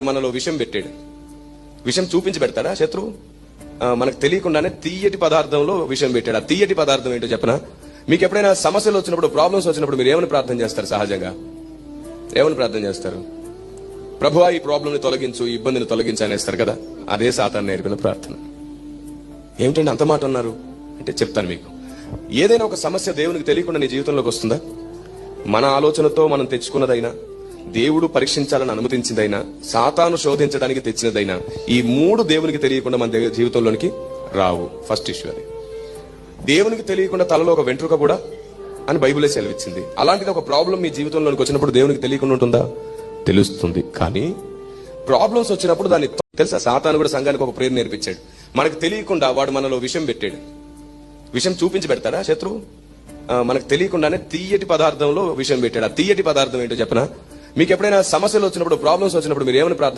మనలో విషం పెట్టాడు. విషం చూపించి పెడతాడా శత్రువు? మనకు తెలియకుండానే తీయటి పదార్థంలో విషం పెట్టాడు. ఆ తీయటి పదార్థం ఏంటో చెప్పనా? మీకు ఎప్పుడైనా సమస్యలు వచ్చినప్పుడు, ప్రాబ్లమ్స్ వచ్చినప్పుడు మీరు ఏమని ప్రార్థన చేస్తారు? సహజంగా ఏమని ప్రార్థన చేస్తారు? ప్రభువా ఈ ప్రాబ్లంని తొలగించు, ఈ ఇబ్బందిని తొలగించు అనేస్తారు కదా. అదే సాతాను నేర్పిన ప్రార్థన. ఏమిటండి అంత మాట అన్నారు అంటే చెప్తాను మీకు. ఏదైనా ఒక సమస్య దేవునికి తెలియకుండా నీ జీవితంలోకి వస్తుందా? మన ఆలోచనతో మనం తెచ్చుకున్నదైనా, దేవుడు పరీక్షించాలని అనుమతించిందైనా, సాతాను శోధించడానికి తెచ్చినదైనా, ఈ మూడు దేవునికి తెలియకుండా మన జీవితంలోనికి రావు. ఫస్ట్ ఇష్యూ అది. దేవునికి తెలియకుండా తలలో ఒక వెంట్రుక కూడా అని బైబిలే సెలవిచ్చింది. అలాంటిది ఒక ప్రాబ్లం మీ జీవితంలోనికి వచ్చినప్పుడు దేవునికి తెలియకుండా ఉంటుందా? తెలుస్తుంది. కానీ ప్రాబ్లమ్స్ వచ్చినప్పుడు దాన్ని తెలుసా, సాతాను కూడా సంఘానికి ఒక ప్రేరణ నేర్పించాడు. మనకు తెలియకుండా వాడు మనలో విషం పెట్టాడు. విషం చూపించి పెడతాడా శత్రువు? మనకు తెలియకుండానే తీయటి పదార్థంలో విషం పెట్టాడు. ఆ తీయటి పదార్థం ఏంటో చెప్పనా? మీకు ఎప్పుడైనా సమస్యలు వచ్చినప్పుడు, ప్రాబ్లమ్స్ వచ్చినప్పుడు మీరు ఏమని ప్రార్థన